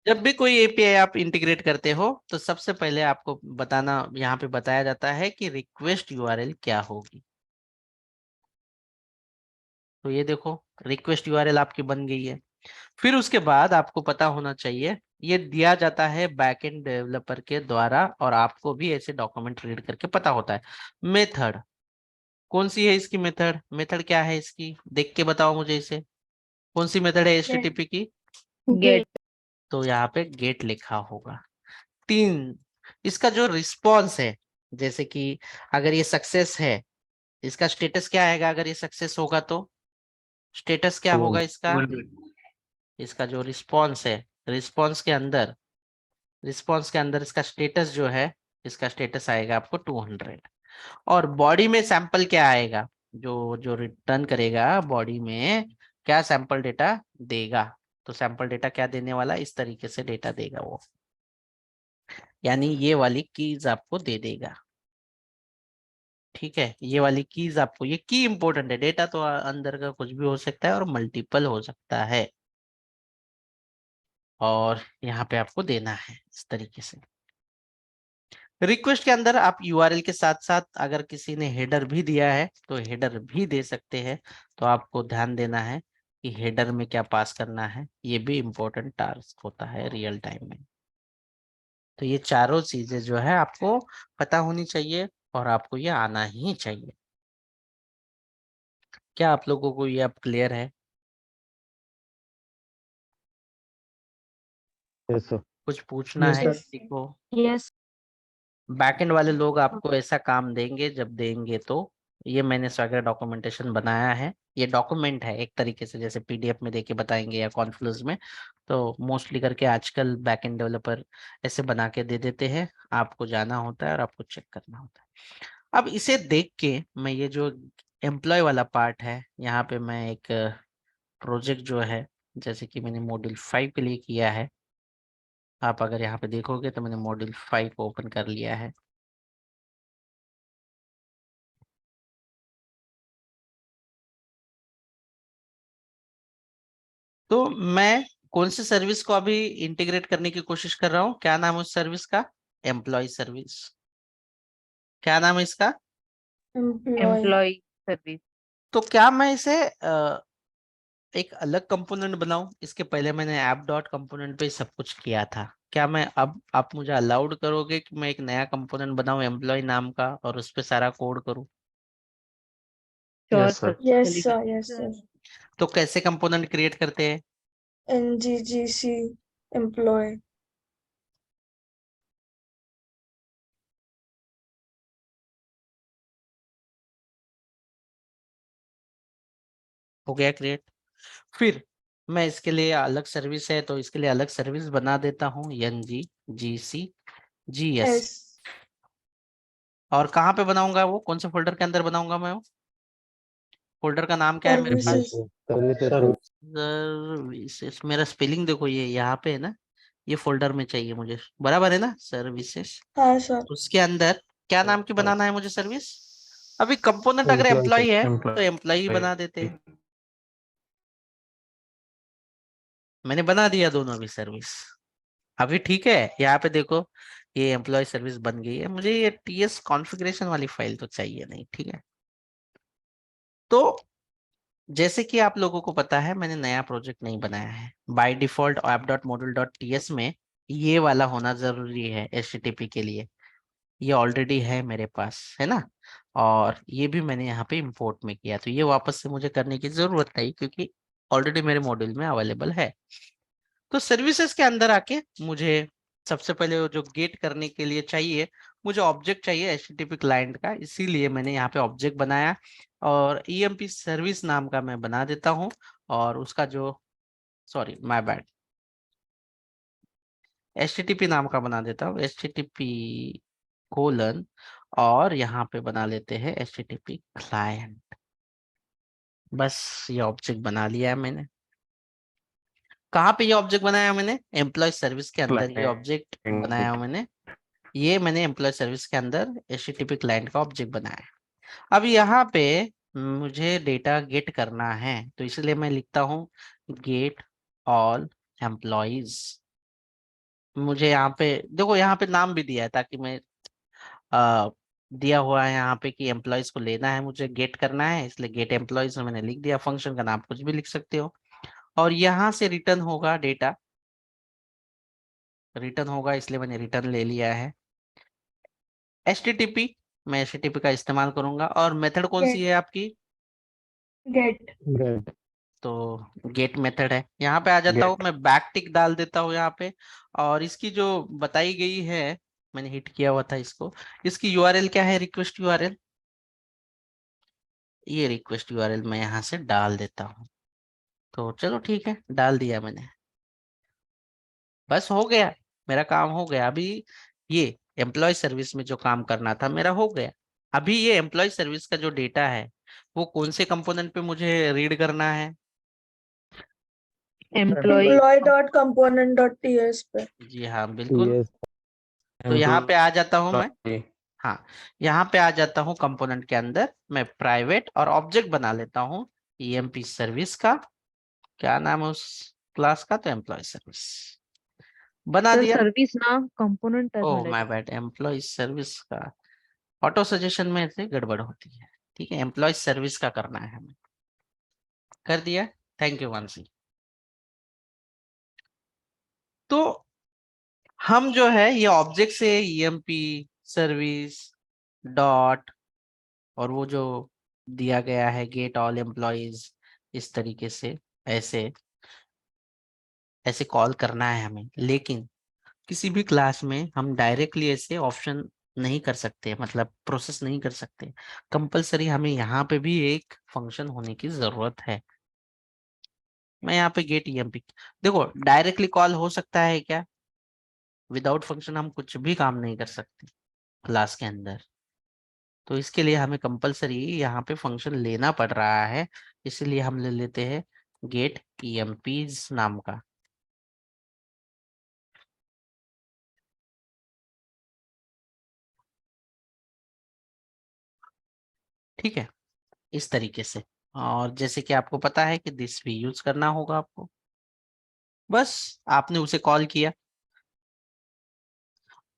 जब भी कोई एपीआई आप इंटीग्रेट करते हो तो सबसे पहले आपको बताना, यहाँ पे बताया जाता है कि रिक्वेस्ट यूआरएल क्या होगी। तो ये देखो, रिक्वेस्ट यूआरएल आपकी बन गई है। फिर उसके बाद आपको पता होना चाहिए, ये दिया जाता है बैकएंड डेवलपर के द्वारा, और आपको भी ऐसे डॉक्यूमेंट रीड करके पता होता है। मेथड कौन सी है इसकी, मेथड मेथड क्या है इसकी, देख के बताओ मुझे इसे। कौन सी मेथड है एचटीटीपी की? गेट। तो यहाँ पे गेट लिखा होगा। तीन, इसका जो रिस्पॉन्स है, जैसे कि अगर ये सक्सेस है, इसका स्टेटस क्या आएगा? अगर ये सक्सेस होगा तो स्टेटस क्या होगा इसका? इसका जो रिस्पॉन्स है, रिस्पॉन्स के अंदर रिस्पॉन्स के अंदर इसका स्टेटस जो है, इसका स्टेटस आएगा आपको 200। और बॉडी में सैंपल क्या आएगा? जो जो रिटर्न करेगा बॉडी में, क्या सैंपल डेटा देगा? तो सैंपल डेटा क्या देने वाला, इस तरीके से डेटा देगा वो, यानी ये वाली कीज आपको दे देगा। ठीक है, ये वाली कीज आपको, ये की इंपॉर्टेंट है। डेटा तो अंदर का कुछ भी हो सकता है और मल्टीपल हो सकता है, और यहाँ पे आपको देना है इस तरीके से। रिक्वेस्ट के अंदर आप यूआरएल के साथ साथ अगर किसी ने हेडर भी दिया है तो हेडर भी दे सकते हैं। तो आपको ध्यान देना है कि हेडर में क्या पास करना है, ये भी इम्पोर्टेंट टास्क होता है रियल टाइम में। तो ये चारों चीजें जो है आपको पता होनी चाहिए, और आपको ये आना ही चाहिए। क्या आप लोगों को ये अब क्लियर है? Yes sir. कुछ पूछना है किसी को? यस। बैकएंड वाले लोग आपको ऐसा काम देंगे, जब देंगे तो ये मैंने स्वगैर डॉक्यूमेंटेशन बनाया है। ये डॉक्यूमेंट है एक तरीके से, जैसे पीडीएफ में देके बताएंगे या कॉन्फ्लुएंस में। तो मोस्टली करके आजकल बैकएंड डेवलपर ऐसे बना के दे देते हैं, आपको जाना होता है और आपको चेक करना होता है। अब इसे देख के मैं ये जो एम्प्लॉय वाला पार्ट है, यहाँ पे मैं एक प्रोजेक्ट जो है, जैसे कि मैंने मॉड्यूल 5 के लिए किया है, आप अगर यहाँ पे देखोगे तो मैंने मॉड्यूल 5 को ओपन कर लिया है। तो मैं कौन सी सर्विस को अभी इंटीग्रेट करने की कोशिश कर रहा हूँ? क्या नाम है उस सर्विस का? Employ service. क्या नाम है इसका? Employ service. तो क्या मैं इसे एक अलग कंपोनेंट बनाऊं? इसके पहले मैंने ऐप डॉट कंपोनेंट पे सब कुछ किया था। क्या मैं अब आप मुझे अलाउड करोगे कि मैं एक नया कंपोनेंट बनाऊं एम्प्लॉय नाम का, और उस पे सारा कोड करूं? Sure yes sir, sir. Yes, चलेगा। sir. Yes, sir. तो कैसे कंपोनेंट क्रिएट करते हैं? NGGC employee. हो गया क्रिएट। फिर मैं इसके लिए अलग सर्विस है, तो इसके लिए अलग सर्विस बना देता हूँ, NGGC GS। S. और कहाँ पे बनाऊंगा वो, कौन से फोल्डर के अंदर बनाऊंगा मैं वो? फोल्डर का नाम क्या है मेरे पास? Services. सर्विसेज। सर्विसेस। मेरा स्पेलिंग देखो, ये यहाँ पे है ना, ये फोल्डर में चाहिए मुझे, बराबर है ना? सर्विसेस। हाँ सर. उसके अंदर क्या नाम की बनाना है मुझे सर्विस? अभी कंपोनेंट अगर एम्प्लॉय एम्प्लॉय है तो एम्प्लॉय एम्प्लॉय बना देते हैं। मैंने बना दिया दोनों भी सर्विस। अभी ठीक है, यहाँ पे देखो, ये एम्प्लॉय सर्विस बन गई है। मुझे ये टीएस कॉन्फ़िगरेशन वाली फाइल तो चाहिए नहीं, ठीक है? तो जैसे कि आप लोगों को पता है, मैंने नया प्रोजेक्ट नहीं बनाया है। By default app dot module dot TS में ये वाला होना जरूरी है एचटीटीपी के लिए। ये ऑलरेडी है मेरे पास, है ना? और ये भी मैंने यहाँ पे इंपोर्ट में किया, तो ये वापस से मुझे करने की जरूरत नहीं, क्योंकि ऑलरेडी मेरे मॉड्यूल में अवेलेबल है। तो सर्विसेज के अंदर आके मुझे सबसे पहले वो जो गेट करने के लिए चाहिए, मुझे ऑब्जेक्ट चाहिए एचटीटीपी क्लाइंट का, इसीलिए मैंने यहाँ पे ऑब्जेक्ट बनाया, और ईएमपी सर्विस नाम का मैं बना देता हूँ। और उसका जो, सॉरी माय बैड, एचटीटीपी नाम का बना देता हूँ, HTTP:, और यहाँ पे बना लेते हैं HTTP क्लाइंट। बस ये ऑब्जेक्ट बना लिया है मैंने। कहाँ पे ये ऑब्जेक्ट बनाया मैंने? एम्प्लॉय सर्विस के अंदर ये ऑब्जेक्ट बनाया मैंने। ये मैंने एम्प्लॉय सर्विस के अंदर HTTP क्लाइंट का ऑब्जेक्ट बनाया है। अब यहाँ पे मुझे डेटा गेट करना है, तो इसलिए मैं लिखता हूँ गेट ऑल एम्प्लॉयज। मुझे यहाँ पे देखो, यहाँ पे नाम भी दिया है ताकि मैं दिया हुआ है यहाँ पे कि एम्प्लॉयज को लेना है, मुझे गेट करना है, इसलिए गेट एम्प्लॉयज में मैंने लिख दिया। फंक्शन का नाम कुछ भी लिख सकते हो। और यहाँ से रिटर्न होगा डेटा, रिटर्न होगा इसलिए मैंने रिटर्न ले लिया है। HTTP, मैं HTTP का इस्तेमाल करूंगा। और मेथड कौन सी है आपकी? गेट। गेट। तो गेट मेथड है। यहाँ पे आ जाता हूँ, मैं बैक टिक डाल देता हूँ यहाँ पे। और इसकी जो बताई गई है, मैंने हिट किया हुआ था इसको, इसकी यूआरएल क्या है? Request URL. ये रिक्वेस्ट यूआरएल मैं यहाँ से डाल देता हूँ। तो चलो ठीक है, डाल दिया मैंने। बस हो गया, मेरा काम हो गया। अभी ये एम्प्लॉय सर्विस में जो काम करना था मेरा हो गया। अभी ये एम्प्लॉय सर्विस का जो डेटा है वो कौन से कंपोनेंट पे मुझे रीड करना है? एम्प्लॉय employee.component.ts पे। जी हाँ, बिल्कुल। टीएस तो यहाँ पे आ जाता हूँ मैं। एम्प्लॉय। हाँ, यहाँ पे आ जाता हूँ कंपोनेंट के अंदर। मैं प्राइवेट और ऑब्जेक्ट बना लेता हूँ EMP सर्विस का। क्या नाम है उस क्लास का? तो एम्प्लॉय सर्विस बना सर दिया। सर्विस ना कंपोनेंट ओ झालाय माय तो. बैड, एम्प्लॉय सर्विस का ऑटो सजेशन में से गड़बड़ होती है। ठीक है, एम्प्लॉय सर्विस का करना है हमें। कर दिया। Thank you Mansi. तो हम जो है ये ऑब्जेक्ट से EMP सर्विस डॉट, और वो जो दिया गया है गेट ऑल एम्प्लॉयज, इस तरीके से ऐसे ऐसे कॉल करना है हमें। लेकिन किसी भी क्लास में हम डायरेक्टली ऐसे ऑप्शन नहीं कर सकते, मतलब प्रोसेस नहीं कर सकते। कंपलसरी हमें यहाँ पे भी एक फंक्शन होने की जरूरत है। मैं यहाँ पे गेट EMP, देखो डायरेक्टली कॉल हो सकता है क्या? विदाउट फंक्शन हम कुछ भी काम नहीं कर सकते क्लास के अंदर। तो इसके लिए हमें कंपलसरी यहाँ पे फंक्शन लेना पड़ रहा है। इसलिए हम ले लेते हैं गेट EMPs नाम का। ठीक है, इस तरीके से। और जैसे कि आपको पता है कि दिस भी यूज करना होगा आपको। बस आपने उसे कॉल किया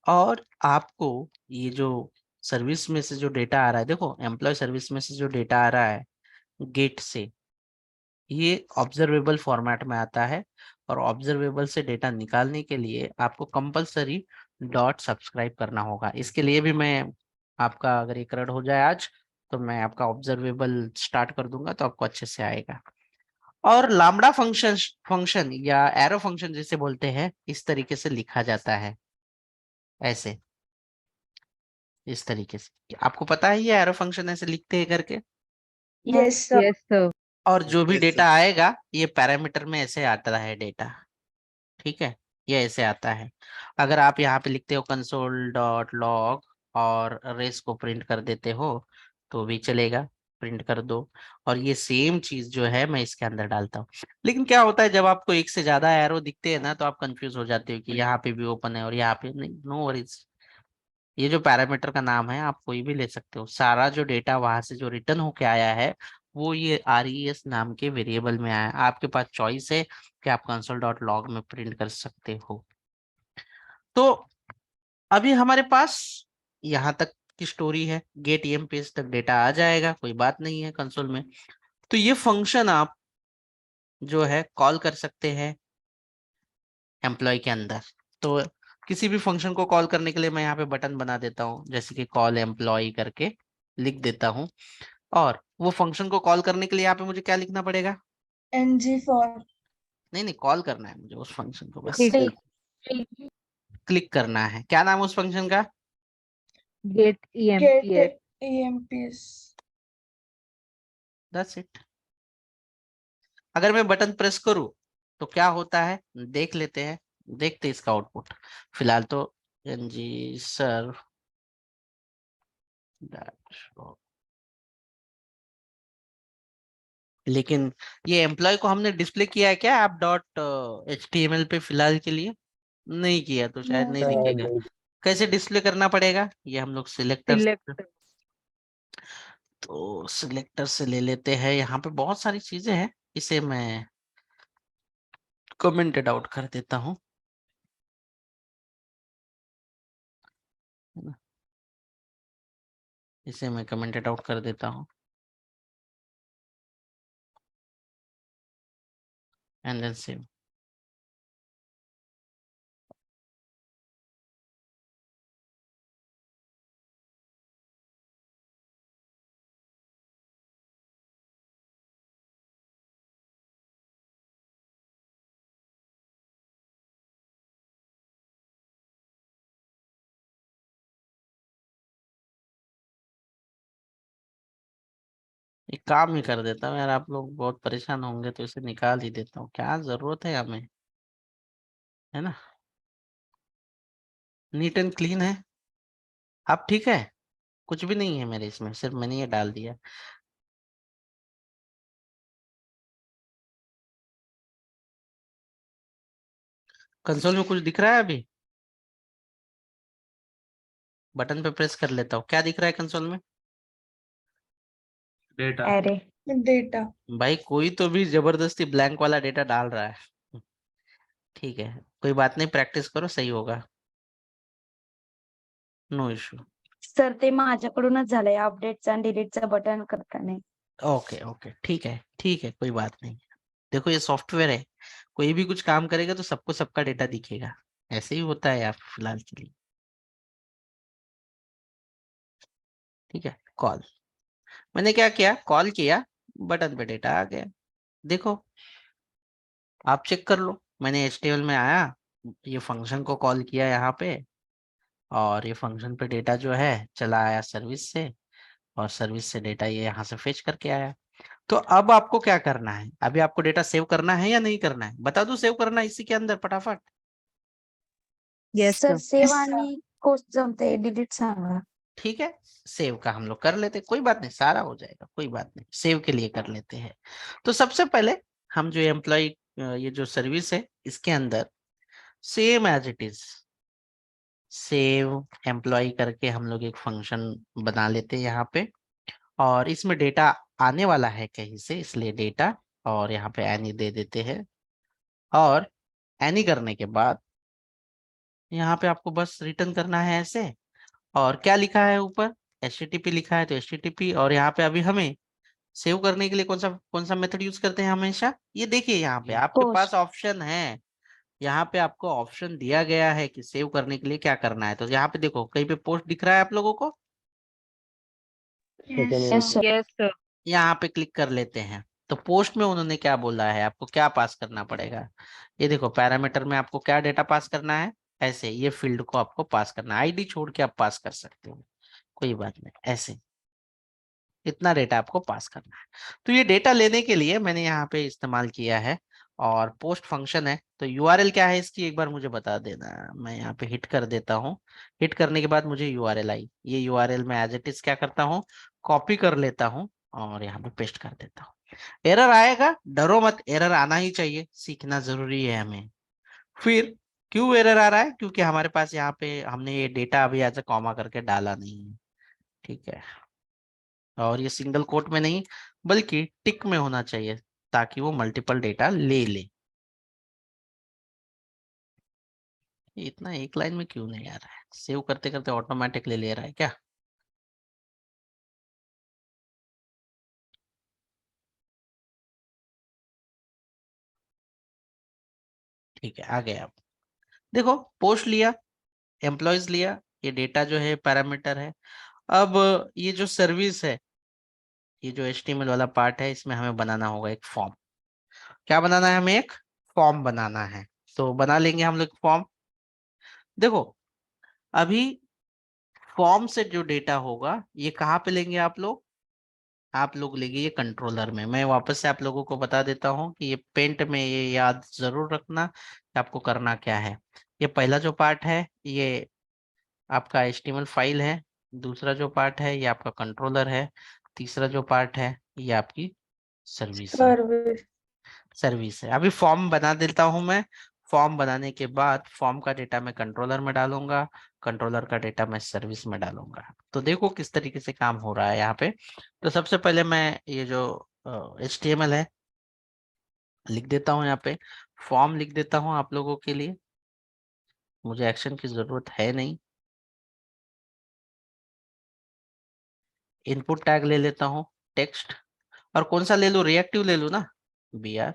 और आपको ये जो सर्विस में से जो डेटा आ रहा है, देखो एम्प्लॉय सर्विस में से जो डेटा आ रहा है गेट से, ये ऑब्जर्वेबल फॉर्मेट में आता है। और ऑब्जर्वेबल से डेटा निकालने के लिए आपको कंपलसरी डॉट सब्सक्राइब करना होगा। इसके लिए भी मैं आपका, अगर एक रड हो जाए आज, तो मैं आपका ऑब्जर्वेबल स्टार्ट कर दूंगा तो आपको अच्छे से आएगा। और लाम्बडा फंक्शन, फंक्शन या एरो फंक्शन जिसे बोलते हैं, इस तरीके से लिखा जाता है, ऐसे इस तरीके से। आपको पता है ये एरो फंक्शन ऐसे लिखते हैं करके। Yes sir. Yes sir. और जो भी Yes, डेटा आएगा ये पैरामीटर में ऐसे आता है डेटा। ठीक है, ये ऐसे आता है। अगर आप यहाँ पे लिखते हो कंसोल डॉट लॉग और रेस को प्रिंट कर देते हो तो भी चलेगा, प्रिंट कर दो। और ये सेम चीज जो है मैं इसके अंदर डालता हूँ। लेकिन क्या होता है जब आपको एक से ज्यादा एरो दिखते हैं ना, तो आप कंफ्यूज हो जाते हो कि यहाँ पे भी ओपन है और यहाँ पे नहीं। नो वरीज, ये जो पैरामीटर का नाम है आप कोई भी ले सकते हो। सारा जो डेटा वहां से जो रिटर्न होके आया है वो ये RES नाम के वेरिएबल में आया है। आपके पास चॉइस है कि आप कंसोल डॉट लॉग में प्रिंट कर सकते हो। तो अभी हमारे पास यहाँ तक की स्टोरी है। गेट EMPs तक डेटा आ जाएगा, कोई बात नहीं है कंसोल में। तो ये फंक्शन आप जो है कॉल कर सकते हैं एम्प्लॉय के अंदर। तो किसी भी फंक्शन को कॉल करने के लिए मैं यहाँ पे बटन बना देता हूँ, जैसे कि कॉल एम्प्लॉय करके लिख देता हूँ। और वो फंक्शन को कॉल करने के लिए यहाँ पे मुझे क्या लिखना पड़ेगा? NG for नहीं नहीं, कॉल करना है मुझे उस फंक्शन को, बस ठीक है. क्लिक करना है। क्या नाम है उस फंक्शन का? Get get EMPs. EMPs। That's it. अगर मैं बटन प्रेस करूं तो क्या होता है देख लेते हैं, देखते हैं इसका आउटपुट। फिलहाल तो NG सर्व डैशबोर्ड, लेकिन ये एम्प्लॉय को हमने डिस्प्ले किया है क्या ऐप डॉट HTML पे फिलहाल के लिए? नहीं किया तो शायद नहीं शायद दिखेगा। नहीं। कैसे डिस्प्ले करना पड़ेगा? ये हम लोग सिलेक्टर, सिलेक्ट. तो सिलेक्टर से ले लेते हैं। यहाँ पे बहुत सारी चीजें हैं, इसे मैं कमेंटेड आउट कर देता हूँ। है ना। इसे मैं कमेंटेड आउट कर देता हूँ एंड देन सेव। एक काम ही कर देता हूँ यार, आप लोग बहुत परेशान होंगे तो इसे निकाल ही देता हूँ, क्या जरूरत है हमें, है ना। नीट एंड क्लीन है। अब ठीक है, कुछ भी नहीं है मेरे इसमें, सिर्फ मैंने ये डाल दिया। कंसोल में कुछ दिख रहा है अभी? बटन पे प्रेस कर लेता हूँ, क्या दिख रहा है कंसोल में? डेटा। एरे। डेटा। भाई कोई तो भी जबरदस्ती ब्लैंक वाला डेटा डाल रहा है। ठीक है, कोई बात नहीं, प्रैक्टिस करो, सही होगा, नो इशू। सर ते माझ्याकडूनच झालंय अपडेटचा आणि डिलीटचा बटन करताना. ओके ओके, ठीक है, कोई बात नहीं। देखो ये सॉफ्टवेयर है, कोई भी कुछ काम करेगा तो सबको सबका डेटा दिखेगा, ऐसे ही होता है यार फिलहाल के लिए। ठीक है, कॉल, मैंने क्या किया, कॉल किया, बटन पे डेटा आ गया। देखो, आप चेक कर लो, मैंने HTML में आया, ये फंक्शन को कॉल किया यहाँ पे, और ये फंक्शन पे डेटा जो है चला आया सर्विस से, और सर्विस से डेटा ये यहाँ से फेच करके आया। तो अब आपको क्या करना है, अभी आपको डेटा सेव करना है या नहीं करना है, बता दूं सेव करना है इसी के अंदर फटाफट। Yes sir sir. सेव आणि कोस्ट जमते डिलीट सांगा. ठीक है, सेव का हम लोग कर लेते, कोई बात नहीं, सारा हो जाएगा, कोई बात नहीं, सेव के लिए कर लेते हैं। तो सबसे पहले हम जो एम्प्लॉय, ये जो सर्विस है इसके अंदर same as it is save employ करके हम लोग एक फंक्शन बना लेते हैं यहाँ पे, और इसमें डेटा आने वाला है कहीं से, इसलिए डेटा, और यहाँ पे एनी दे देते हैं, और एनी करने के बाद यहाँ पे आपको बस रिटर्न करना है ऐसे। और क्या लिखा है ऊपर, HTTP लिखा है तो HTTP, और यहाँ पे अभी हमें सेव करने के लिए कौन सा मेथड यूज करते हैं हमेशा, ये देखिए यहाँ पे आपके पास पोस्ट. ऑप्शन है, यहाँ पे आपको ऑप्शन दिया गया है कि सेव करने के लिए क्या करना है। तो यहाँ पे देखो कहीं पे पोस्ट दिख रहा है आप लोगों को, Yes, Yes, sir. sir. Yes sir. यहाँ पे क्लिक कर लेते हैं। तो पोस्ट में उन्होंने क्या बोला है, आपको क्या पास करना पड़ेगा, ये देखो पैरामीटर में आपको क्या डेटा पास करना है, ऐसे ये फील्ड को आपको पास करना है, आईडी छोड़ के आप पास कर सकते हो, कोई बात नहीं, ऐसे इतना डेटा आपको पास करना है। तो ये डेटा लेने के लिए मैंने यहाँ पे इस्तेमाल किया है, और पोस्ट फंक्शन है। तो URL क्या है इसकी एक बार मुझे बता देना, मैं यहाँ पे हिट कर देता हूँ, हिट करने के बाद मुझे URL आई, ये URL मैं एज इट इज क्या करता हूँ, कॉपी कर लेता हूँ और यहाँ पे पेस्ट कर देता हूँ। एरर आएगा, डरो मत, एरर आना ही चाहिए, सीखना जरूरी है हमें। फिर क्यों एरर आ रहा है, क्योंकि हमारे पास यहाँ पे हमने ये डेटा अभी एज ए कॉमा करके डाला नहीं है, ठीक है, और ये सिंगल कोट में नहीं बल्कि टिक में होना चाहिए, ताकि वो मल्टीपल डेटा ले ले। ये इतना एक लाइन में क्यों नहीं आ रहा है, सेव करते करते ऑटोमेटिकली ले रहा है क्या? ठीक है, आ गया। अब देखो, पोस्ट लिया, एम्प्लॉयज लिया, ये डेटा जो है पैरामीटर है। अब ये जो सर्विस है, ये जो HTML वाला पार्ट है, इसमें हमें बनाना होगा एक फॉर्म। क्या बनाना है, हमें एक फॉर्म बनाना है। तो बना लेंगे हम लोग फॉर्म। देखो, अभी फॉर्म से जो डेटा होगा ये कहाँ पे लेंगे आप लोग लेंगे ये कंट्रोलर में। मैं वापस से आप लोगों को बता देता हूँ कि ये पेंट में ये याद जरूर रखना कि आपको करना क्या है। ये पहला जो पार्ट है ये आपका HTML फाइल है, दूसरा जो पार्ट है ये आपका कंट्रोलर है, तीसरा जो पार्ट है ये आपकी सर्विस है। Service. सर्विस है। अभी फॉर्म बना देता हूं मैं, फॉर्म बनाने के बाद फॉर्म का डेटा मैं कंट्रोलर में डालूंगा, कंट्रोलर का डेटा मैं सर्विस में डालूंगा। तो देखो किस तरीके से काम हो रहा है यहाँ पे। तो सबसे पहले मैं ये जो HTML है लिख देता हूँ यहाँ पे, फॉर्म लिख देता हूँ आप लोगों के लिए, मुझे एक्शन की जरूरत है नहीं। इनपुट टैग ले लेता हूँ टेक्स्ट, और कौन सा ले लूँ, रिएक्टिव ले लूँ ना, br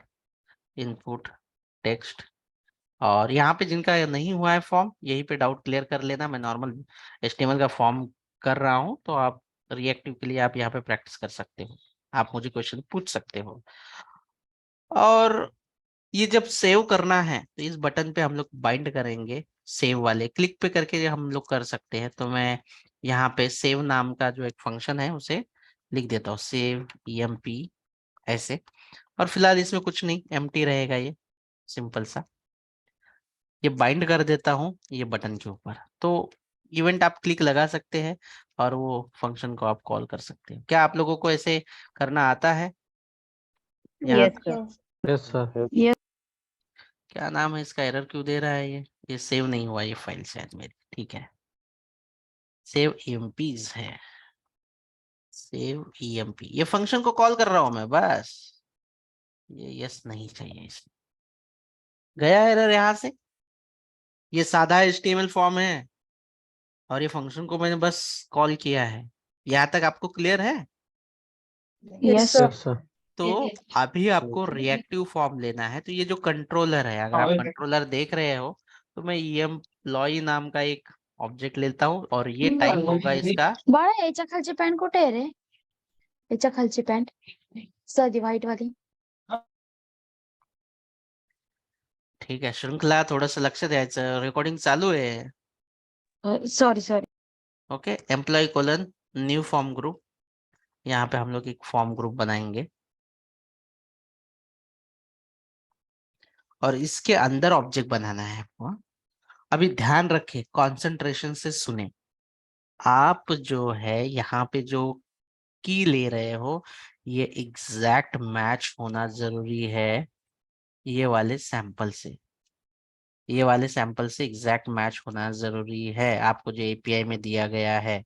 इनपुट टेक्स्ट। और यहाँ पे जिनका नहीं हुआ है फॉर्म, यहीं पे डाउट क्लियर कर लेना, मैं नॉर्मल HTML का फॉर्म कर रहा हूँ, तो आप रिएक्टिव के लिए आप यहाँ पे प्रैक्टिस कर सकते हो, आप मुझे क्वेश्चन पूछ सकते हो। और ये जब सेव करना है तो इस बटन पे हम लोग बाइंड करेंगे, सेव वाले क्लिक पे करके हम लोग कर सकते हैं। तो मैं यहाँ पे सेव नाम का जो एक फंक्शन है उसे लिख देता हूँ, सेव emp ऐसे। और फिलहाल इसमें कुछ नहीं, एम्प्टी रहेगा, ये सिंपल सा। ये बाइंड कर देता हूँ ये बटन के ऊपर, तो इवेंट आप क्लिक लगा सकते हैं और वो फंक्शन को आप कॉल कर सकते हैं। क्या आप लोगों को ऐसे करना आता है? यहाँ Yes, Yes, sir. sir. Yes sir. Yes. क्या नाम है इसका, एरर क्यों दे रहा है ये सेव नहीं हुआ ये फाइल शायद मेरी। ठीक है, सेव emps है, सेव emp, ये फंक्शन को कॉल कर रहा हूं मैं बस। ये यस नहीं चाहिए इसमें, गया एरर यहाँ से। ये सादा HTML फॉर्म है और ये फंक्शन को मैंने बस कॉल किया है। यहाँ तक आपको क्लियर है? Yes, Yes. sir. Yes sir. तो अभी आपको रिएक्टिव फॉर्म लेना है। तो ये जो कंट्रोलर है, अगर आप कंट्रोलर देख रहे हो, तो मैं एम्प्लॉई नाम का एक ऑब्जेक्ट लेता हूँ और ये टाइप होगा इसका। बाळा याच्या खालची पॅन्ट कुठे आहे रे? याच्या खालची पॅन्ट साधी व्हाईट वाली. ठीक आहे, श्रृंखला थोडंसं लक्ष द्यायचं, रेकॉर्डिंग चालू आहे। Sorry. Okay, employ colon new form group, यहाँ पे हम लोग एक फॉर्म ग्रुप बनाएंगे और इसके अंदर ऑब्जेक्ट बनाना है आपको। अभी ध्यान रखें, कंसंट्रेशन से सुने। आप जो है यहाँ पे जो की ले रहे हो, ये एग्जैक्ट मैच होना जरूरी है ये वाले सैंपल से, ये वाले सैंपल से एग्जैक्ट मैच होना जरूरी है आपको जो API में दिया गया है।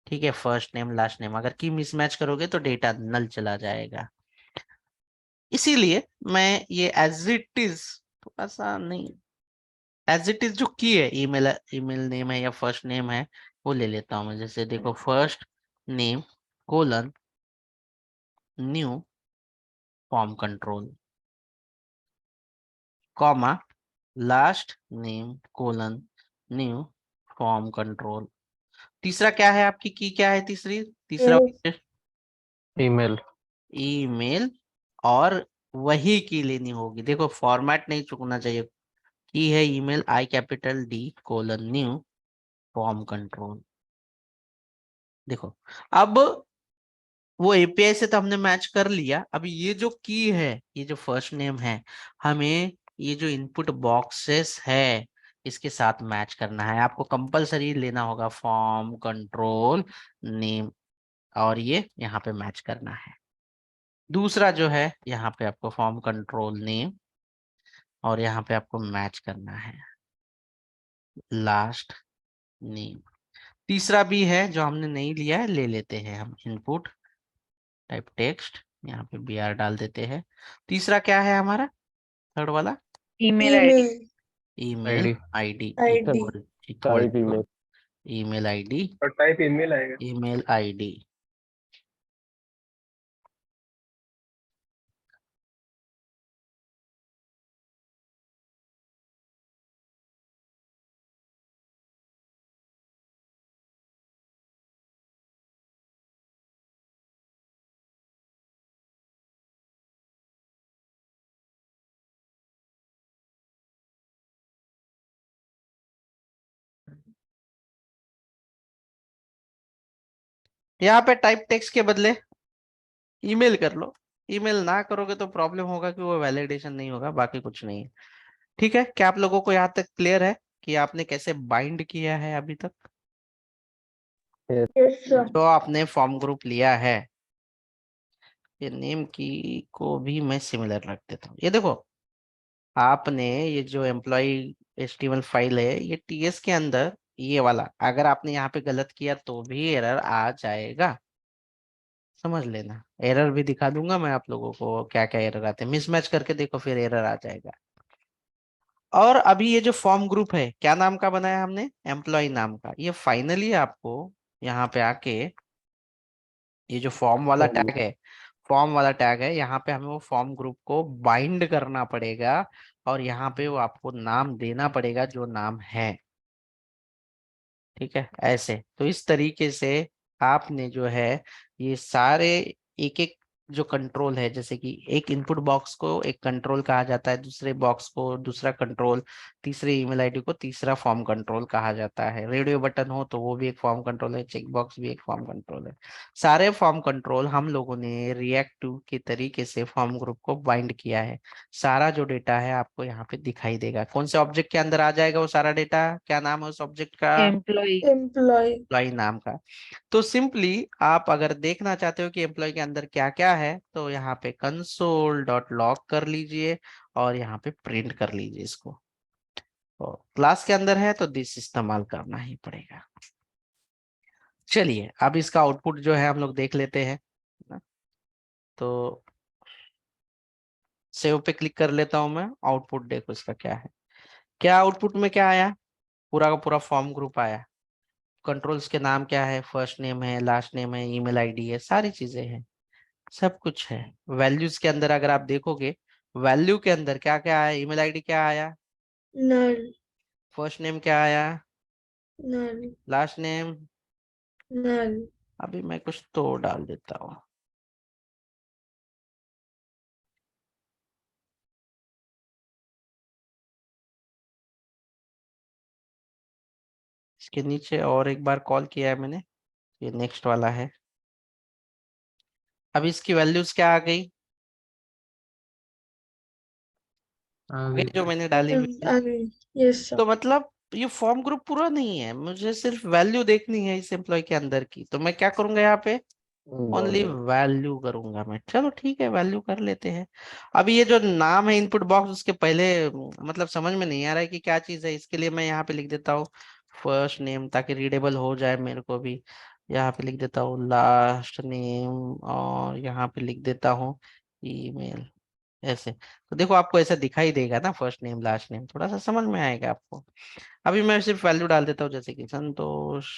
ठीक है, फर्स्ट नेम लास्ट नेम, अगर की मिसमैच करोगे तो डेटा नल चला जाएगा। इसीलिए मैं ये एज इट इज, थोड़ा सा नहीं, एज इट इज जो की है, ईमेल ईमेल नेम है या फर्स्ट नेम है वो ले लेता हूँ मैं। जैसे देखो, first name colon new form control, comma last name colon new form control. तीसरा क्या है आपकी की, क्या है तीसरा Yes. ईमेल। ईमेल, और वही की लेनी होगी। देखो फॉर्मेट नहीं चुकना चाहिए, की है ईमेल ID:D:न्यू फॉर्म कंट्रोल। देखो अब वो API से तो हमने मैच कर लिया, अभी ये जो की है, ये जो फर्स्ट नेम है, हमें ये जो इनपुट बॉक्सेस है इसके साथ मैच करना है। आपको कंपलसरी लेना होगा फॉर्म कंट्रोल नेम, और ये यहाँ पे मैच करना है। दूसरा जो है, यहाँ पे आपको फॉर्म कंट्रोल नेम और यहाँ पे आपको मैच करना है लास्ट नेम। तीसरा भी है जो हमने नहीं लिया है, ले लेते हैं हम, इनपुट टाइप टेक्स्ट, यहाँ पे BR डाल देते हैं। तीसरा क्या है हमारा, थर्ड वाला, Email ID. Email ID. ID ID. Equal type two email. Email ID, और टाइप ईमेल आएगा। Email ID। यहाँ पे टाइप टेक्स्ट के बदले ईमेल कर लो। ईमेल ना करोगे तो प्रॉब्लम होगा कि वो वैलिडेशन नहीं होगा, बाकी कुछ नहीं है। ठीक है, क्या आप लोगों को यहाँ तक क्लियर है कि आपने कैसे बाइंड किया है अभी तक? Yes, sir. जो आपने फॉर्म ग्रुप लिया है, ये नेम की को भी मैं सिमिलर रख देता हूँ। ये देखो, आपने ये जो एम्प्लॉय HTML फाइल है, ये TS के अंदर ये वाला, अगर आपने यहाँ पे गलत किया तो भी एरर आ जाएगा, समझ लेना। एरर भी दिखा दूंगा मैं आप लोगों को, क्या क्या एरर आते हैं, मिसमैच करके देखो फिर एरर आ जाएगा। और अभी ये जो फॉर्म ग्रुप है, क्या नाम का बनाया हमने, एम्प्लॉय नाम का, ये फाइनली आपको यहाँ पे आके ये जो फॉर्म वाला हाँ जी। टैग है, फॉर्म वाला टैग है, यहाँ पे हमें वो फॉर्म ग्रुप को बाइंड करना पड़ेगा और यहाँ पे वो आपको नाम देना पड़ेगा जो नाम है। ठीक है, ऐसे तो इस तरीके से आपने जो है ये सारे एक एक जो कंट्रोल है, जैसे कि एक इनपुट बॉक्स को एक कंट्रोल कहा जाता है, दूसरे बॉक्स को दूसरा कंट्रोल, तीसरे ईमेल आईडी को तीसरा फॉर्म कंट्रोल कहा जाता है। रेडियो बटन हो तो वो भी एक फॉर्म कंट्रोल है, चेक बॉक्स भी एक फॉर्म कंट्रोल है। सारे फॉर्म कंट्रोल हम लोगों ने रिएक्टिव के तरीके से फॉर्म ग्रुप को बाइंड किया है। सारा जो डेटा है आपको यहाँ पे दिखाई देगा। कौन से ऑब्जेक्ट के अंदर आ जाएगा वो सारा डेटा? क्या नाम है उस ऑब्जेक्ट का? Employee. employee, एम्प्लॉय नाम का। तो सिंपली आप अगर देखना चाहते हो कि एम्प्लॉय के अंदर क्या क्या है, तो यहाँ पे कंसोल डॉट लॉग कर लीजिए और यहाँ पे प्रिंट कर लीजिए इसको। और क्लास के अंदर है तो दिस इस्तेमाल करना ही पड़ेगा। चलिए अब इसका आउटपुट जो है हम लोग देख लेते हैं ना। तो सेव पे क्लिक कर लेता हूं मैं। आउटपुट देखो इसका क्या है। क्या आउटपुट में क्या आया? पूरा का पूरा फॉर्म ग्रुप आया। कंट्रोल्स के नाम क्या है? फर्स्ट नेम है, लास्ट नेम है, ईमेल आईडी है, सारी चीजें हैं, सब कुछ है। वैल्यूज के अंदर अगर आप देखोगे, वैल्यू के अंदर क्या क्या आया? ईमेल आईडी क्या आया? null, फर्स्ट नेम क्या आया? null, last name? null, अभी मैं कुछ तो डाल देता हूँ। इसके नीचे और एक बार कॉल किया है मैंने, ये नेक्स्ट वाला है। अब इसकी वैल्यूज क्या आ गई? आगे जो मैंने डाली हुई थी। yes sir, तो मतलब ये फॉर्म ग्रुप पूरा नहीं है, मुझे सिर्फ वैल्यू देखनी है इस एम्प्लॉय के अंदर की। तो मैं क्या करूंगा यहाँ पे? ओनली वैल्यू करूंगा मैं। चलो ठीक है, वैल्यू कर लेते हैं। अभी ये जो नाम है इनपुट बॉक्स, उसके पहले मतलब समझ में नहीं आ रहा है कि क्या चीज है। इसके लिए मैं यहाँ पे लिख देता हूँ फर्स्ट नेम, ताकि रीडेबल हो जाए मेरे को भी। यहाँ पे लिख देता हूँ लास्ट नेम और यहाँ पे लिख देता हूँ ईमेल। ऐसे तो देखो आपको ऐसा दिखाई देगा ना, फर्स्ट नेम लास्ट नेम, थोड़ा सा समझ में आएगा आपको। अभी मैं सिर्फ वैल्यू डाल देता हूँ, जैसे कि संतोष,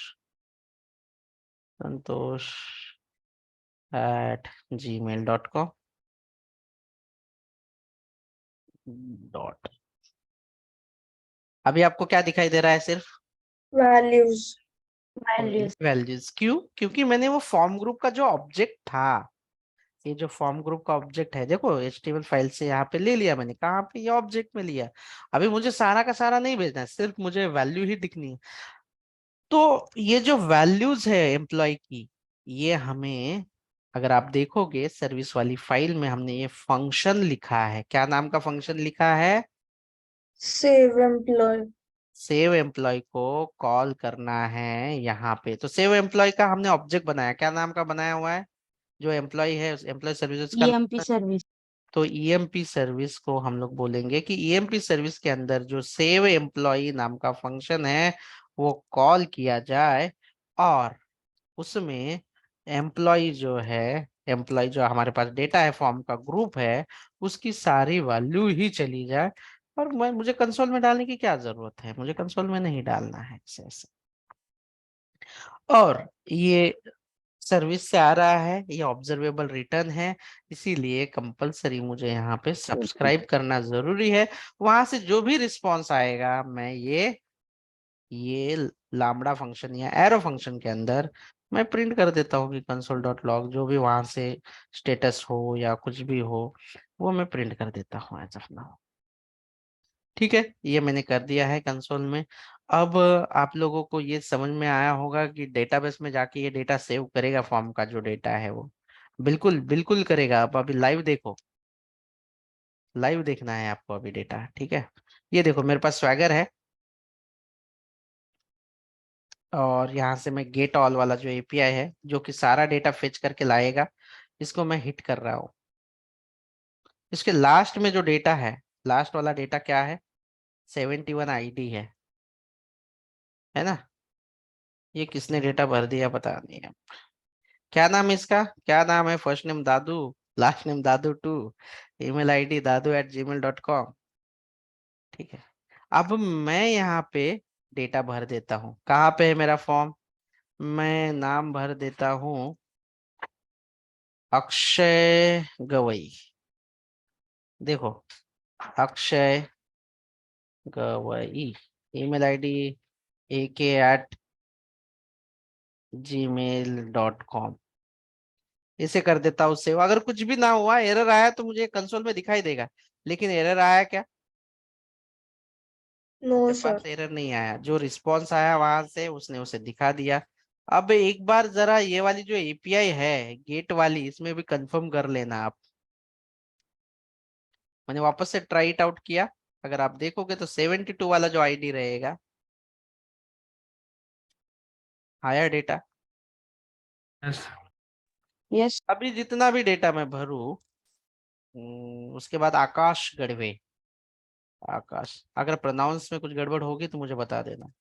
संतोष @gmail.com डॉट। अभी आपको क्या दिखाई दे रहा है? सिर्फ values, वैल्यूज। वैल्यूज। क्यों? क्योंकि मैंने वो फॉर्म ग्रुप का जो ऑब्जेक्ट था, ये जो फॉर्म ग्रुप का ऑब्जेक्ट है, देखो HTML फाइल से यहाँ पे ले लिया मैंने। कहाँ पे? ये ऑब्जेक्ट में लिया। अभी मुझे सारा का सारा नहीं भेजना है, सिर्फ मुझे वैल्यू ही दिखनी है। तो ये जो वैल्यूज है एम्प्लॉय की, ये हमें, अगर आप देखोगे सर्विस वाली फाइल में, हमने ये फंक्शन लिखा है। क्या नाम का फंक्शन लिखा है? save employee, सेव एम्प्लॉय को कॉल करना है यहाँ पे। तो सेव एम्प्लॉय का हमने ऑब्जेक्ट बनाया, क्या नाम का बनाया हुआ है? जो एम्प्लॉय है उस एम्प्लॉय सर्विसेज का नाम EMP है। सर्विस। तो ईएमपी सर्विस को हम लोग बोलेंगे कि ईएमपी सर्विस के अंदर जो सेव एम्प्लॉय नाम का फंक्शन है वो कॉल किया जाए, और उसमें एम्प्लॉय जो है, एम्प्लॉय जो हमारे पास डेटा है, फॉर्म का ग्रुप है, उसकी सारी वैल्यू ही चली जाए। और मुझे कंसोल में डालने की क्या जरूरत है? मुझे कंसोल में नहीं डालना है ऐसे ऐसे। और ये सर्विस से आ रहा है, ये ऑब्जर्वेबल रिटर्न है, इसीलिए कंपलसरी मुझे यहाँ पे सब्सक्राइब करना जरूरी है। वहां से जो भी रिस्पॉन्स आएगा मैं ये लामड़ा फंक्शन या एरो फंक्शन के अंदर मैं प्रिंट कर देता हूँ कि कंसोल डॉट लॉग, जो भी वहां से स्टेटस हो या कुछ भी हो वो मैं प्रिंट कर देता हूँ एज ऑफ नाउ। ठीक है, ये मैंने कर दिया है कंसोल में। अब आप लोगों को ये समझ में आया होगा कि डेटाबेस में जाके ये डेटा सेव करेगा, फॉर्म का जो डेटा है वो बिल्कुल बिल्कुल करेगा। अब अभी लाइव देखो, लाइव देखना है आपको अभी डेटा। ठीक है, ये देखो मेरे पास स्वैगर है और यहाँ से मैं गेट ऑल वाला जो एपीआई है जो कि सारा डेटा फेच करके लाएगा, इसको मैं हिट कर रहा हूँ। इसके लास्ट में जो डेटा है, लास्ट वाला डेटा क्या है? 71 आईडी है ना? ये किसने डेटा भर दिया पता नहीं है। क्या नाम है इसका? क्या नाम है? फर्स्ट नेम दादू, लास्ट नेम दादू 2, ईमेल आईडी dadu@gmail.com। ठीक है, अब मैं यहाँ पे डेटा भर देता हूँ। कहाँ पे है मेरा फॉर्म? मैं नाम भर देता हूँ अक्षय गवई, देखो Akshay Gavai, email ID ak@gmail.com, इसे कर देता हूँ सेव। अगर कुछ भी ना हुआ, एरर आया तो मुझे कंसोल में दिखाई देगा, लेकिन एरर आया क्या? No, मेरे sir. पास एरर नहीं आया, जो रिस्पॉन्स आया वहां से उसने उसे दिखा दिया। अब एक बार जरा ये वाली जो एपीआई है गेट वाली, इसमें भी कंफर्म कर लेना आप। मैंने वापस से ट्राई इट आउट किया, अगर आप देखोगे तो 72 वाला जो आईडी रहेगा, हायर डेटा। Yes. यस अभी जितना भी डेटा मैं भरूं, उसके बाद आकाश गढ़वे, आकाश, अगर प्रोनाउंस में कुछ गड़बड़ होगी तो मुझे बता देना।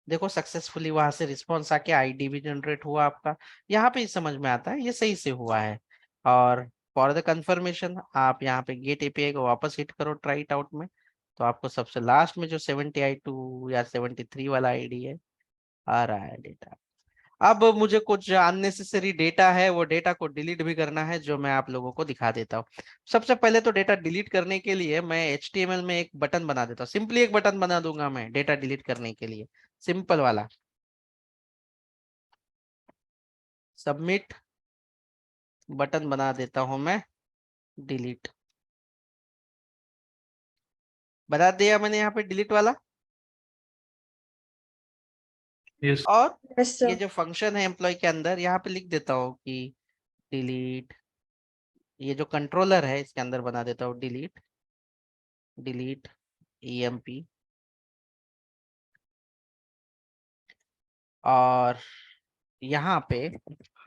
देखो सक्सेसफुली वहां से रिस्पॉन्स आके आईडी भी जनरेट हुआ आपका, यहाँ पे ही समझ में आता है ये सही से हुआ है। और फॉर द कंफर्मेशन आप यहाँ पे गेट एपीआई को वापस हिट करो ट्राई इट आउट में, तो आपको सबसे लास्ट में जो 70i2 या 73 वाला आईडी है आ रहा है डेटा। अब मुझे कुछ अननेसेसरी डेटा है, वो डेटा को डिलीट भी करना है, जो मैं आप लोगों को दिखा देता हूँ। सबसे पहले तो डेटा डिलीट करने के लिए मैं HTML में एक बटन बना देता हूँ, सिंपली एक बटन बना दूंगा मैं डेटा डिलीट करने के लिए, सिंपल वाला, सबमिट बटन बना देता हूं मैं, डिलीट बता दिया मैंने यहाँ पे डिलीट वाला। Yes. और Yes, ये sir. जो फंक्शन है एम्प्लॉय के अंदर, यहाँ पे लिख देता हूँ कि डिलीट, ये जो कंट्रोलर है इसके अंदर बना देता हूँ डिलीट, डिलीट EMP। और यहाँ पे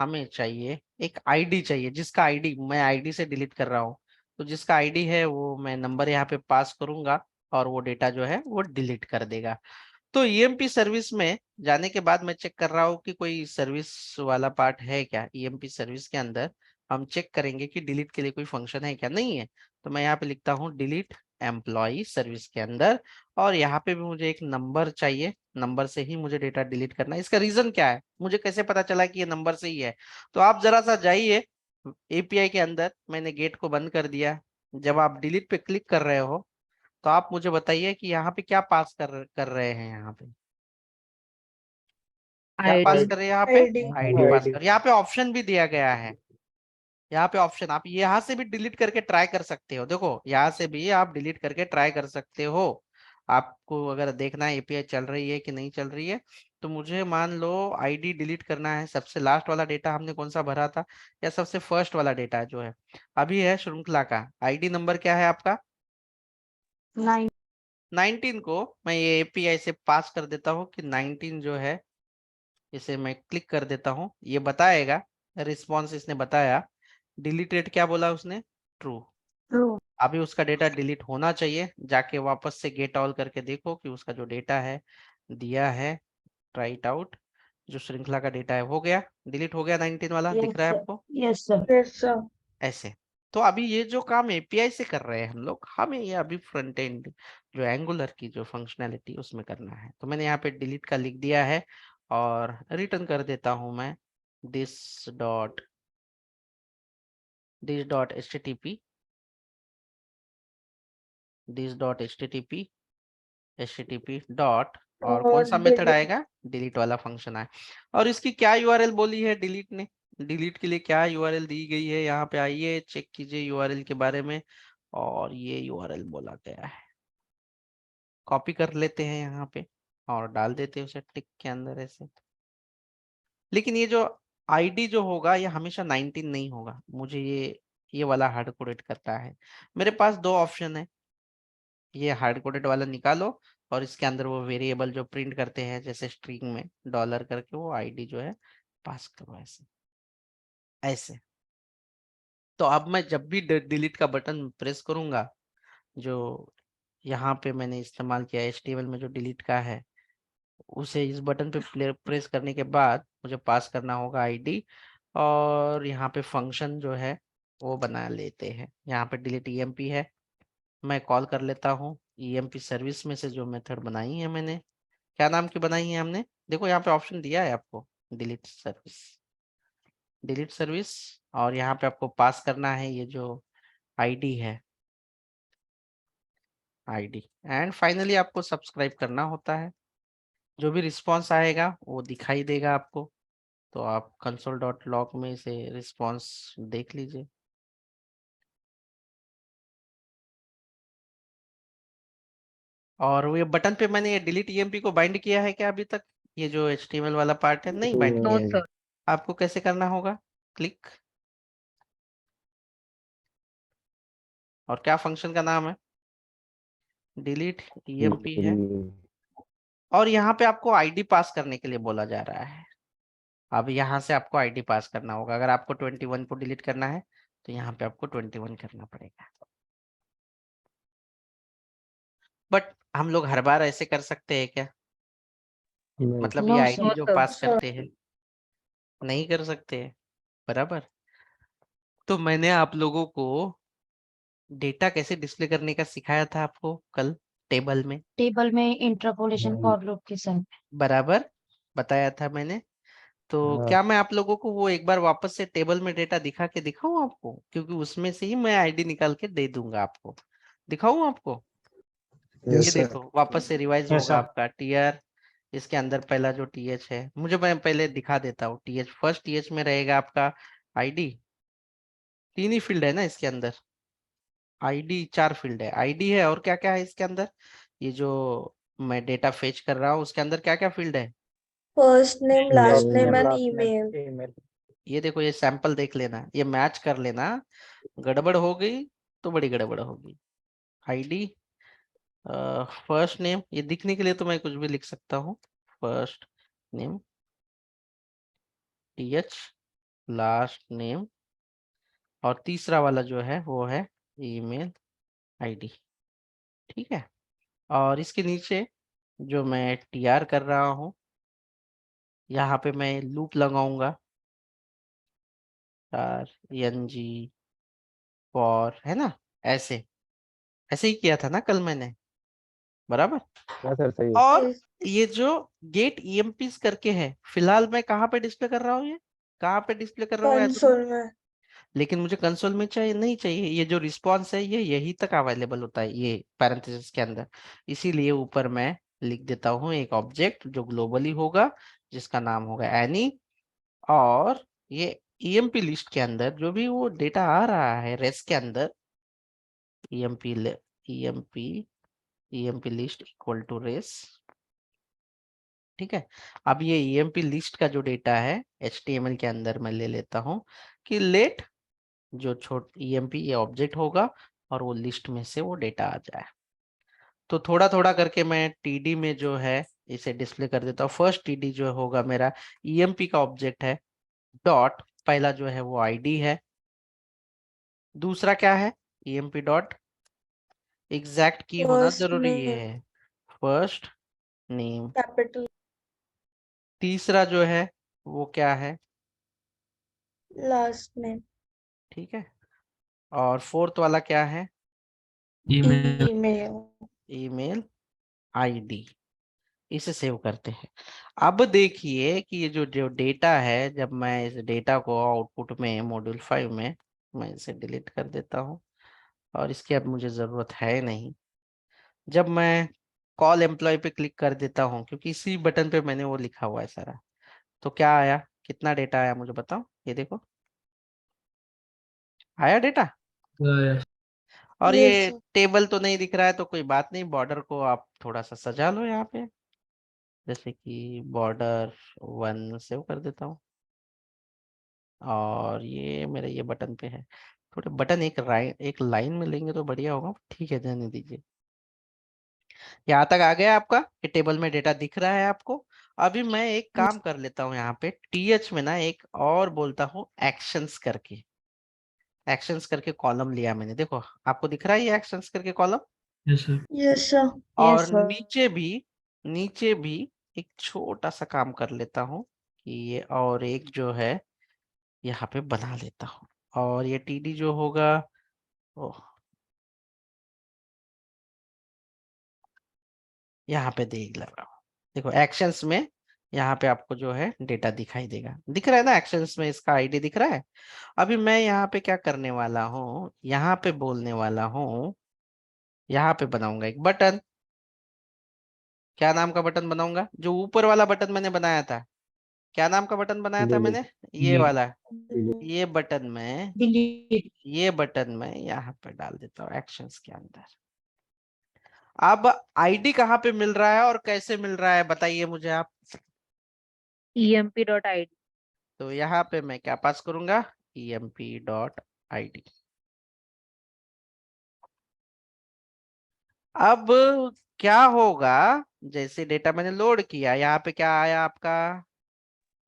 हमें चाहिए एक आईडी चाहिए, जिसका आईडी मैं आईडी से डिलीट कर रहा हूँ, तो जिसका आईडी है वो मैं नंबर यहाँ पे पास करूंगा और वो डेटा जो है वो डिलीट कर देगा। तो ईएमपी सर्विस में जाने के बाद मैं चेक कर रहा हूँ कि कोई सर्विस वाला पार्ट है क्या। ईएमपी सर्विस के अंदर हम चेक करेंगे कि डिलीट के लिए कोई फंक्शन है क्या, नहीं है, तो मैं यहाँ पे लिखता हूँ डिलीट एम्प्लॉय सर्विस के अंदर। और यहाँ पे भी मुझे एक नंबर चाहिए, नंबर से ही मुझे डेटा डिलीट करना है। इसका रीजन क्या है, मुझे कैसे पता चला कि ये नंबर से ही है? तो आप जरा सा जाइए एपीआई के अंदर, मैंने गेट को बंद कर दिया। जब आप डिलीट पे क्लिक कर रहे हो तो आप मुझे बताइए कि यहाँ पे क्या पास कर रहे हैं, यहाँ पे क्या पास आईडी कर रहे हैं, यहाँ पे ID. आईडी पास कर। यहाँ पे ऑप्शन भी दिया गया है, यहाँ पे ऑप्शन आप यहाँ से भी डिलीट करके ट्राई कर सकते हो। देखो यहाँ से भी आप डिलीट करके ट्राई कर सकते हो। आपको अगर देखना है एपीआई चल रही है कि नहीं चल रही है, तो मुझे मान लो आईडी डिलीट करना है, सबसे लास्ट वाला डेटा हमने कौन सा भरा था, या सबसे फर्स्ट वाला डेटा जो है अभी है श्रृंखला का। आईडी नंबर क्या है आपका? 9 19 को मैं ये एपीआई से पास कर देता हूँ कि 19 जो है, इसे मैं क्लिक कर देता हूँ, ये बताएगा रिस्पॉन्स, इसने बताया डिलीट रेट क्या बोला उसने, ट्रू। ट्रू अभी उसका डेटा डिलीट होना चाहिए, जाके वापस से गेट ऑल करके देखो कि उसका जो डेटा है दिया है, ट्राई इट आउट, जो श्रृंखला का डेटा है हो गया, डिलीट हो गया 19 वाला, दिख रहा है आपको यस सर Yes, sir. ऐसे। तो अभी ये जो काम एपीआई से कर रहे हैं हम लोग, हमें ये अभी फ्रंट एंड जो एंगुलर की जो फंक्शनैलिटी उसमें करना है। तो मैंने यहाँ पे डिलीट का लिख दिया है और रिटर्न कर देता हूँ मैं this.http डॉट, और कौन सा मेथड Delete. आएगा, डिलीट वाला फंक्शन आए। और इसकी क्या यूआरएल बोली है डिलीट ने, डिलीट के लिए क्या यूआरएल दी गई है, यहाँ पे आइए चेक कीजिए यूआरएल के बारे में। और ये यूआरएल बोला गया है, कॉपी कर लेते हैं यहाँ पे और डाल देते हैं उसे टिक के अंदर ऐसे। लेकिन ये जो आईडी जो होगा ये हमेशा 19 नहीं होगा, मुझे ये वाला हार्ड कोडेड करता है। मेरे पास दो ऑप्शन है, ये हार्ड कोडेड वाला निकालो और इसके अंदर वो वेरिएबल जो प्रिंट करते हैं जैसे स्ट्रिंग में डॉलर करके, वो आईडी जो है पास करो ऐसे ऐसे। तो अब मैं जब भी डिलीट का बटन प्रेस करूंगा, जो यहाँ पे मैंने इस्तेमाल किया HTML में जो डिलीट का है, उसे इस बटन पे प्रेस करने के बाद मुझे पास करना होगा आईडी। और यहाँ पे फंक्शन जो है वो बना लेते हैं, यहाँ पे डिलीट ईएमपी है, मैं कॉल कर लेता हूँ ईएमपी सर्विस में से जो मेथड बनाई है मैंने, क्या नाम की बनाई है हमने? देखो यहाँ पे ऑप्शन दिया है आपको, डिलीट सर्विस, डिलीट सर्विस, और यहाँ पे आपको पास करना है ये जो आईडी है, आईडी, एंड फाइनली आपको सब्सक्राइब करना होता है। जो भी रिस्पॉन्स आएगा वो दिखाई देगा आपको, तो आप console.log में से रिस्पॉन्स देख लीजिए। और वो ये बटन पे मैंने ये डिलीट ईएमपी को बाइंड किया है क्या अभी तक? ये जो HTML वाला पार्ट है, नहीं बाइंड नो किया है। सर। आपको कैसे करना होगा? क्लिक, और क्या फंक्शन का नाम है? डिलीट ईएमपी है, और यहाँ पे आपको आईडी पास करने के लिए बोला जा रहा है। अब यहाँ से आपको आईडी पास करना होगा। अगर आपको 21 को डिलीट करना है तो यहाँ पे आपको 21 करना पड़ेगा। बट हम लोग हर बार ऐसे कर सकते हैं क्या? मतलब ये No, आईडी sir. जो sir. पास sir. करते हैं, नहीं कर सकते हैं, बराबर। तो मैंने आप लोगों को डेटा कैसे डिस्प्ले करने का सिखाया था आपको कल, टेबल में, टेबल में इंटरपोलेशन फॉर लूप के साथ। बराबर बताया था मैंने। तो क्या मैं आप लोगों को वो एक बार वापस से टेबल में डेटा दिखा के दिखाऊं आपको? क्योंकि उसमें से ही मैं आईडी निकाल के दे दूंगा आपको। दिखाऊं आपको? ये देखो वापस से रिवाइज Yes, होगा sir. आपका टीआर। इसके अंदर पहला जो टीएच है, मैं पहले दिखा देता हूँ। टीएच, फर्स्ट टीएच में रहेगा आपका आईडी। 3 ही फील्ड है ना इसके अंदर, आईडी 4 फील्ड है। आईडी है, और क्या क्या है इसके अंदर? ये जो मैं डेटा फेच कर रहा हूँ उसके अंदर क्या क्या फील्ड है? First name, last First name, name, and email. ये देखो, ये सैंपल देख लेना, ये मैच कर लेना। गड़बड़ हो गई तो बड़ी गड़बड़ होगी। आईडी, फर्स्ट नेम, ये दिखने के लिए तो मैं कुछ भी लिख सकता हूँ। First name, TH, last name, और तीसरा वाला जो है वो है ईमेल आईडी। ठीक है। और इसके नीचे जो मैं टीआर कर रहा हूँ, यहाँ पे मैं लूप लगाऊंगा, एनजी फॉर, है ना? ऐसे ऐसे ही किया था ना कल मैंने, बराबर। और Yes. ये जो गेट ईएमपीस करके है, फिलहाल मैं कहाँ पे डिस्प्ले कर रहा हूँ? ये कहाँ पे डिस्प्ले कर रहा हूँ यार? Console में. लेकिन मुझे कंसोल में चाहिए, नहीं चाहिए। ये जो रिस्पॉन्स है ये यही तक अवेलेबल होता है, ये पैरेंथेसिस के अंदर। इसीलिए ऊपर मैं लिख देता हूँ एक ऑब्जेक्ट जो ग्लोबली होगा, जिसका नाम होगा एनी। और ये ईएमपी लिस्ट के अंदर जो भी वो डेटा आ रहा है रेस के अंदर, EMP EMP EMP list equal to res. ठीक है। अब ये ईएमपी लिस्ट का जो डेटा है एचटीएमएल के अंदर मैं ले लेता हूँ कि लेट जो छोट ईएमपी ये ऑब्जेक्ट होगा और वो लिस्ट में से वो डेटा आ जाए। तो थोड़ा थोड़ा करके मैं टीडी में जो है इसे डिस्प्ले कर देता हूँ। फर्स्ट टीडी जो होगा मेरा ईएमपी का ऑब्जेक्ट है, डॉट, पहला जो है वो आईडी है, दूसरा क्या है? ईएमपी डॉट एग्जैक्ट की होना First जरूरी name, है, फर्स्ट नेम। capital, तीसरा जो है वो क्या है? last name, ठीक है। और फोर्थ वाला क्या है? Email. email. Email ID. इसे सेव करते हैं। अब देखिए कि ये जो जो डेटा है, जब मैं इस डेटा को आउटपुट में मॉड्यूल 5 में, मैं इसे डिलीट कर देता हूँ और इसकी अब मुझे ज़रूरत है नहीं। जब मैं कॉल एम्प्लॉय पे क्लिक कर देता हूँ, क्योंकि इसी बटन पे मैंने वो लिखा हुआ है सारा, तो क्या आया? कितना डेटा आया मुझे बताओ? ये देखो, आया डेटा। Yes. और Yes, ये sir. टेबल तो नहीं दिख रहा है, तो कोई बात नहीं, बॉर्डर को आप थोड़ा सा सजा लो यहाँ पे, जैसे कि बॉर्डर 1 सेव कर देता हूँ। और ये मेरे ये बटन पे है। थोड़े बटन एक लाइन में लेंगे तो बढ़िया होगा। ठीक है, जाने दीजिए। यहाँ तक आ गया आपका, ये टेबल में डेटा दिख रहा है आपको। अभी मैं एक काम कर लेता हूँ, यहाँ पे टीएच में ना एक और बोलता हूँ एक्शंस करके। एक्शंस करके कॉलम लिया मैंने, देखो आपको दिख रहा है ये एक्शंस करके column. Yes, sir. Yes, sir. और Yes, sir. नीचे भी एक छोटा सा काम कर लेता हूँ कि ये और एक जो है यहाँ पे बना लेता हूँ। और ये टीडी जो होगा, ओह, यहाँ पे देख लगा, देखो एक्शंस में यहाँ पे आपको जो है डेटा दिखाई देगा, दिख रहा है ना, एक्शंस में इसका आईडी दिख रहा है। अभी मैं यहाँ पे क्या करने वाला हूँ, यहाँ पे बोलने वाला हूँ, यहाँ पे बनाऊंगा एक बटन। क्या नाम का बटन बनाऊंगा? जो ऊपर वाला बटन मैंने बनाया था, क्या नाम का बटन बनाया था मैंने? ये Delete. वाला। ये बटन में, डिलीट। ये बटन में यहाँ पे डाल देता हूँ एक्शंस के अंदर। अब आईडी कहाँ पे मिल रहा है और कैसे मिल रहा है बताइए मुझे आप। emp.id. तो यहाँ पे मैं क्या पास करूंगा? emp.id। अब क्या होगा, जैसे डेटा मैंने लोड किया, यहाँ पे क्या आया आपका?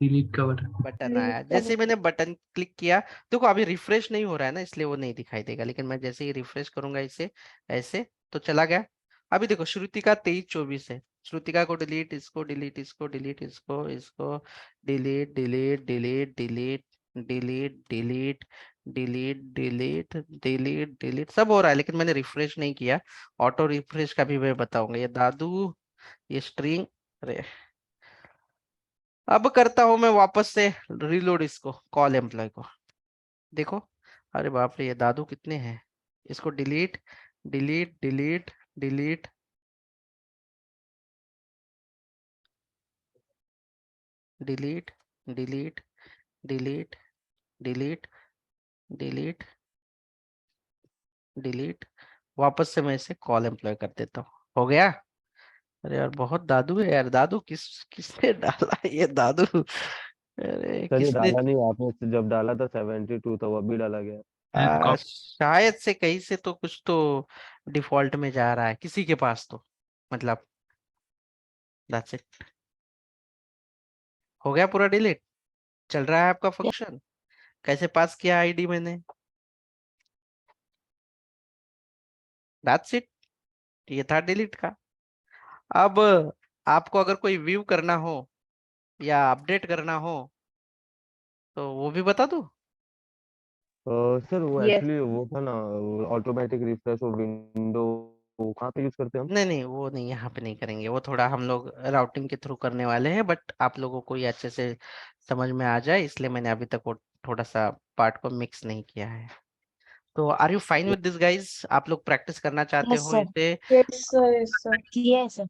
Delete का बटन. बटन आया। जैसे ही मैंने बटन क्लिक किया, देखो अभी रिफ्रेश नहीं हो रहा है ना, इसलिए वो नहीं दिखाई देगा, लेकिन मैं जैसे ही रिफ्रेश करूंगा इसे ऐसे, तो चला गया। अभी देखो श्रुतिका 23-24 है, श्रुतिका को डिलीट, इसको डिलीट, इसको डिलीट, इसको delete, delete, delete, delete, delete, delete, delete, delete, delete, delete, सब हो रहा है, लेकिन मैंने रिफ्रेश नहीं किया। ऑटो रिफ्रेश का भी मैं बताऊंगा। ये दादू, ये स्ट्रिंग, अरे अब करता हूं मैं वापस से रिलोड इसको, कॉल एम्प्लॉय को। देखो, अरे बाप रे, ये दादू कितने हैं। इसको delete, delete, delete, delete, delete, delete, delete, delete, delete, delete. वापस से मैं इसे कॉल एम्प्लॉय कर देता हूँ। हो गया? अरे यार बहुत दादू है यार। दादू किसने डाला ये दादू? अरे सर ये किसने? डाला नहीं आपने, जब डाला था 72 था, वो अभी डाला गया। शायद से कहीं से तो कुछ तो डिफॉल्ट में जा रहा है किसी के पास, तो मतलब दैट्स इट। हो गया पूरा डिलीट। चल रहा है आपका फंक्शन। कैसे पास किया आईडी मैंने, दैट्स इट। ये था डिलीट का। अब आपको अगर कोई व्यू करना हो या अपडेट करना हो तो वो भी बता दूं? सर वो Yes. एक्चुअली वो था ना, ऑटोमेटिक रिफ्रेश और विंडो, वो कहाँ पे यूज करते हैं हम? नहीं नहीं, वो नहीं, यहाँ पे नहीं करेंगे। वो थोड़ा हम लोग राउटिंग के थ्रू करने वाले हैं, बट आप लोगों को ये अच्छे से समझ में आ जाए, इसलिए मैंने अभी तक वो थोड़ा सा पार्ट को मिक्स नहीं किया है। तो are you fine with this guys? आप लोग प्रैक्टिस करना चाहते Yes, हो sir. इसे? Yes, sir. Yes, sir. Yes, sir.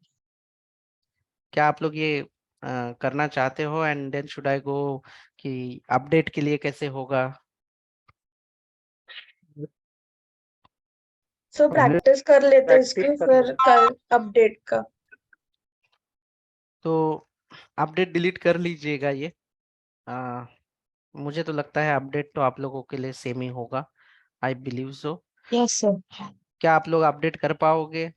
क्या आप लोग ये करना चाहते हो? एंड देन शुड आई गो कि अपडेट के लिए कैसे होगा? So प्रैक्टिस कर लेते हैं इसकी, फिर कल अपडेट का। तो अपडेट डिलीट कर लीजिएगा ये। अ, मुझे तो लगता है अपडेट तो आप लोगों के लिए सेम ही होगा, I believe so. Yes, sir. क्या आप लोग अपडेट कर पाओगे?